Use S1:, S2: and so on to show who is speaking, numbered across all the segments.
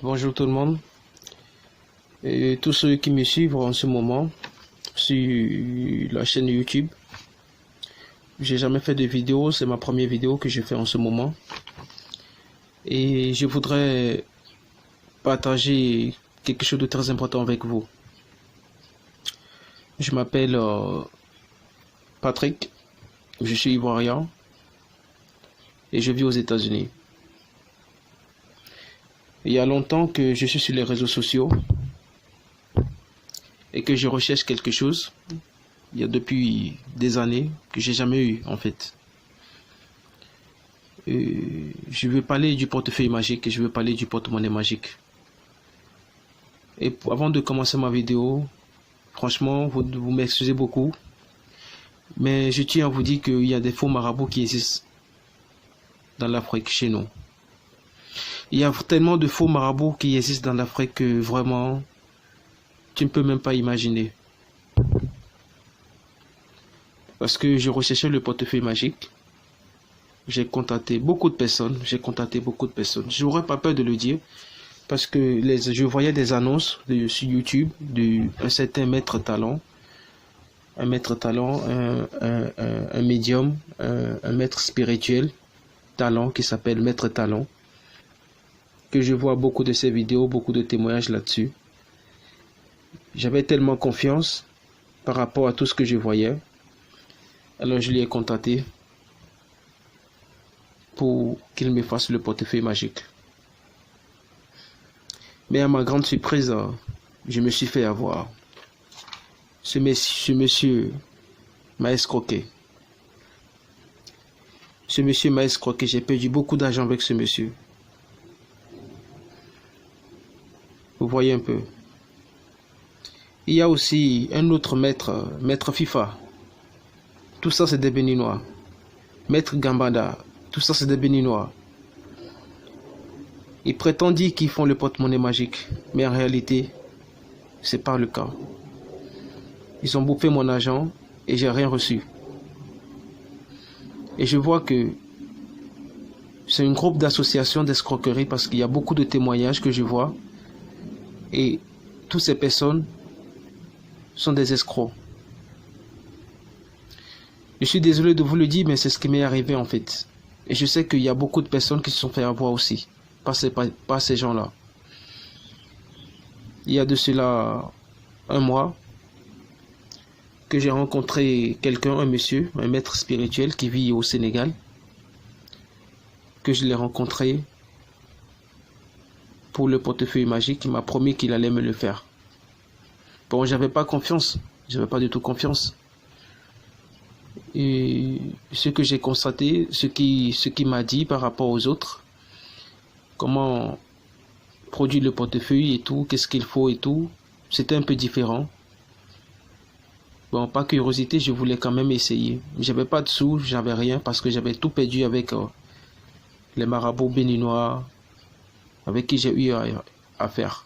S1: Bonjour tout le monde et tous ceux qui me suivent en ce moment sur la chaîne YouTube. J'ai jamais fait de vidéo, c'est ma première vidéo que je fais en ce moment et je voudrais partager quelque chose de très important avec vous. Je m'appelle Patrick, je suis ivoirien et je vis aux États-Unis. Il y a longtemps que je suis sur les réseaux sociaux et que je recherche quelque chose. Il y a depuis des années que j'ai jamais eu en fait. Je veux parler du portefeuille magique et je veux parler du porte-monnaie magique. Et avant de commencer ma vidéo, franchement, vous m'excusez beaucoup, mais je tiens à vous dire qu'il y a des faux marabouts qui existent dans l'Afrique chez nous. Il y a tellement de faux marabouts qui existent dans l'Afrique que vraiment, tu ne peux même pas imaginer. Parce que je recherchais le portefeuille magique. J'ai contacté beaucoup de personnes. Je n'aurais pas peur de le dire. Parce que je voyais des annonces sur YouTube d'un certain maître talent. Un maître talent, un médium, un maître spirituel talent qui s'appelle Maître Talent. Que je vois beaucoup de ses vidéos, beaucoup de témoignages là-dessus. J'avais tellement confiance par rapport à tout ce que je voyais. Alors je l'ai contacté pour qu'il me fasse le portefeuille magique. Mais à ma grande surprise, je me suis fait avoir. Ce monsieur m'a escroqué. Ce monsieur m'a escroqué. J'ai perdu beaucoup d'argent avec ce monsieur. Vous voyez un peu. Il y a aussi un autre maître, maître FIFA. Tout ça c'est des Béninois. Maître Gambada. Tout ça c'est des Béninois. Ils prétendent dire qu'ils font le porte-monnaie magique. Mais en réalité, c'est pas le cas. Ils ont bouffé mon argent et j'ai rien reçu. Et je vois que c'est un groupe d'associations d'escroquerie parce qu'il y a beaucoup de témoignages que je vois. Et toutes ces personnes sont des escrocs. Je suis désolé de vous le dire, mais c'est ce qui m'est arrivé en fait. Et je sais qu'il y a beaucoup de personnes qui se sont fait avoir aussi par ces gens-là. Il y a de cela un mois que j'ai rencontré quelqu'un, un monsieur, un maître spirituel qui vit au Sénégal, que je l'ai rencontré pour le portefeuille magique. Il m'a promis qu'il allait me le faire. Bon, j'avais pas confiance, j'avais pas du tout confiance. Et ce que j'ai constaté, ce qui m'a dit par rapport aux autres, comment produire le portefeuille et tout, qu'est-ce qu'il faut et tout, c'était un peu différent. Bon, par curiosité, je voulais quand même essayer. J'avais pas de sous, j'avais rien parce que j'avais tout perdu avec les marabouts béninois avec qui j'ai eu affaire.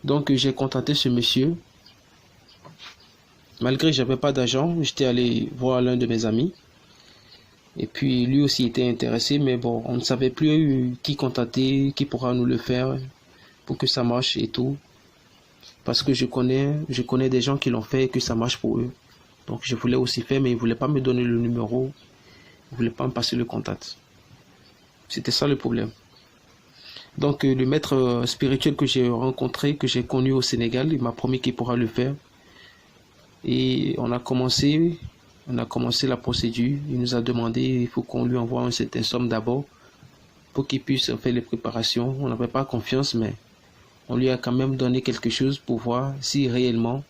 S1: Donc j'ai contacté ce monsieur. Malgré que j'avais pas d'argent, j'étais allé voir l'un de mes amis. Et puis lui aussi était intéressé, mais bon, on ne savait plus qui contacter, qui pourra nous le faire pour que ça marche et tout. Parce que je connais des gens qui l'ont fait et que ça marche pour eux. Donc je voulais aussi faire, mais ils ne voulaient pas me donner le numéro. Ils ne voulaient pas me passer le contact. C'était ça le problème. Donc le maître spirituel que j'ai rencontré, que j'ai connu au Sénégal, il m'a promis qu'il pourra le faire. Et on a commencé la procédure. Il nous a demandé, il faut qu'on lui envoie une certaine somme d'abord pour qu'il puisse faire les préparations. On n'avait pas confiance, mais on lui a quand même donné quelque chose pour voir si réellement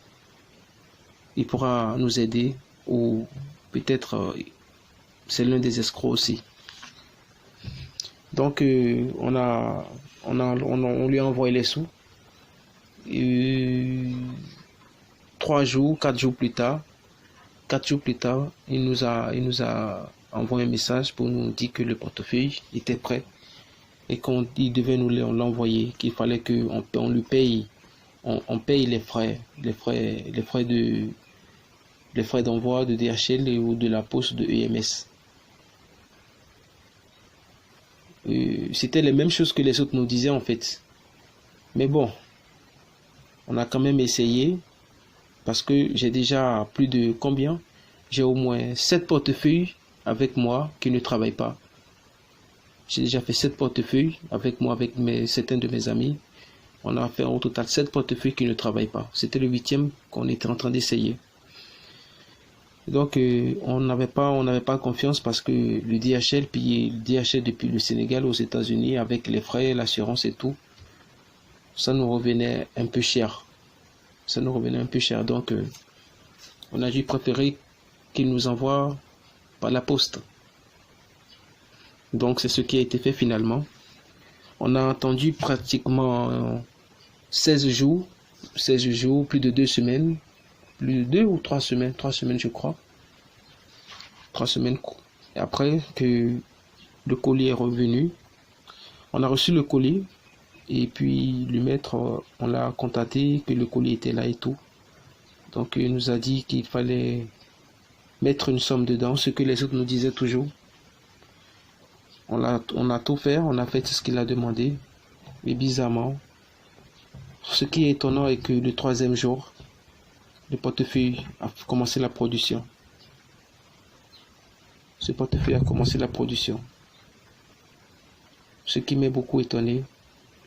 S1: il pourra nous aider ou peut-être c'est l'un des escrocs aussi. Donc on lui a envoyé les sous. Et 4 jours plus tard, il nous a envoyé un message pour nous dire que le portefeuille était prêt et qu'il devait nous l'envoyer, qu'il fallait qu'on lui paye, on paye les frais d'envoi de DHL ou de la poste de EMS. C'était les mêmes choses que les autres nous disaient en fait. Mais bon, on a quand même essayé parce que j'ai déjà plus de combien? J'ai au moins 7 portefeuilles avec moi qui ne travaillent pas. J'ai déjà fait 7 portefeuilles avec moi, avec certains de mes amis. On a fait au total 7 portefeuilles qui ne travaillent pas. C'était le 8e qu'on était en train d'essayer. Donc on n'avait pas confiance parce que le DHL payait le DHL depuis le Sénégal aux États-Unis avec les frais, l'assurance et tout. Ça nous revenait un peu cher. Donc on a dû préférer qu'il nous envoie par la poste. Donc c'est ce qui a été fait finalement. On a attendu pratiquement 16 jours, plus de 2 semaines, plus de 2 ou 3 semaines, 3 semaines je crois. 3 semaines. Et après que le colis est revenu, on a reçu le colis et puis le maître, on l'a contacté que le colis était là et tout. Donc il nous a dit qu'il fallait mettre une somme dedans, ce que les autres nous disaient toujours. On a tout fait, on a fait tout ce qu'il a demandé. Mais bizarrement, ce qui est étonnant est que le 3e jour, le portefeuille a commencé la production. Ce portefeuille a commencé la production. Ce qui m'a beaucoup étonné,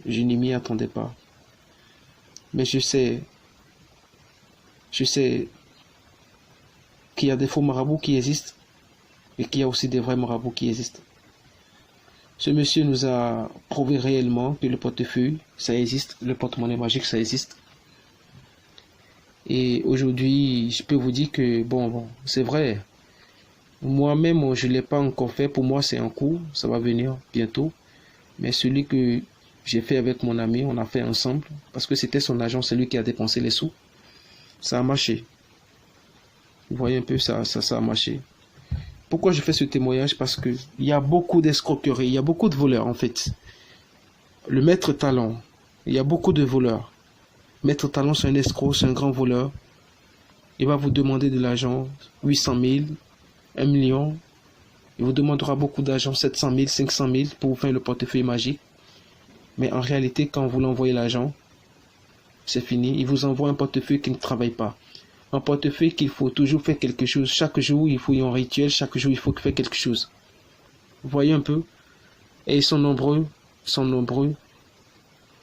S1: je ne m'y attendais pas. Mais je sais qu'il y a des faux marabouts qui existent et qu'il y a aussi des vrais marabouts qui existent. Ce monsieur nous a prouvé réellement que le portefeuille, ça existe, le porte-monnaie magique, ça existe. Et aujourd'hui, je peux vous dire que, bon, c'est vrai. Moi-même, je ne l'ai pas encore fait. Pour moi, c'est en cours. Ça va venir bientôt. Mais celui que j'ai fait avec mon ami, on a fait ensemble. Parce que c'était son agent, c'est lui qui a dépensé les sous. Ça a marché. Vous voyez un peu, ça a marché. Pourquoi je fais ce témoignage? Parce que il y a beaucoup d'escroqueries, il y a beaucoup de voleurs en fait. Le maître talent, il y a beaucoup de voleurs. Maître talent, c'est un escroc, c'est un grand voleur. Il va vous demander de l'argent, 800 000, 1 million. Il vous demandera beaucoup d'argent, 700 000, 500 000 pour vous faire le portefeuille magique. Mais en réalité, quand vous l'envoyez l'argent, c'est fini. Il vous envoie un portefeuille qui ne travaille pas. Un portefeuille qu'il faut toujours faire quelque chose. Chaque jour, il faut y avoir un rituel. Chaque jour, il faut faire quelque chose. Vous voyez un peu? Et ils sont nombreux.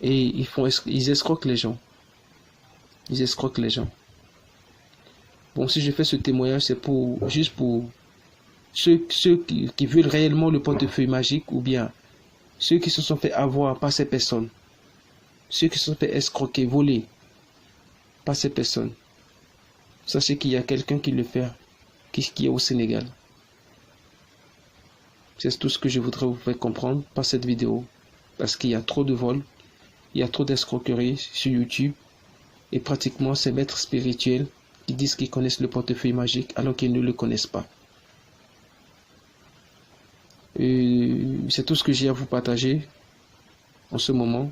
S1: Et ils escroquent les gens. Bon, si je fais ce témoignage, c'est juste pour ceux qui veulent réellement le portefeuille magique ou bien ceux qui se sont fait avoir par ces personnes. Ceux qui se sont fait escroquer, voler par ces personnes. Sachez qu'il y a quelqu'un qui le fait, qui est au Sénégal. C'est tout ce que je voudrais vous faire comprendre par cette vidéo. Parce qu'il y a trop de vols, il y a trop d'escroqueries sur YouTube. Et pratiquement, ces maîtres spirituels qui disent qu'ils connaissent le portefeuille magique alors qu'ils ne le connaissent pas. C'est tout ce que j'ai à vous partager en ce moment.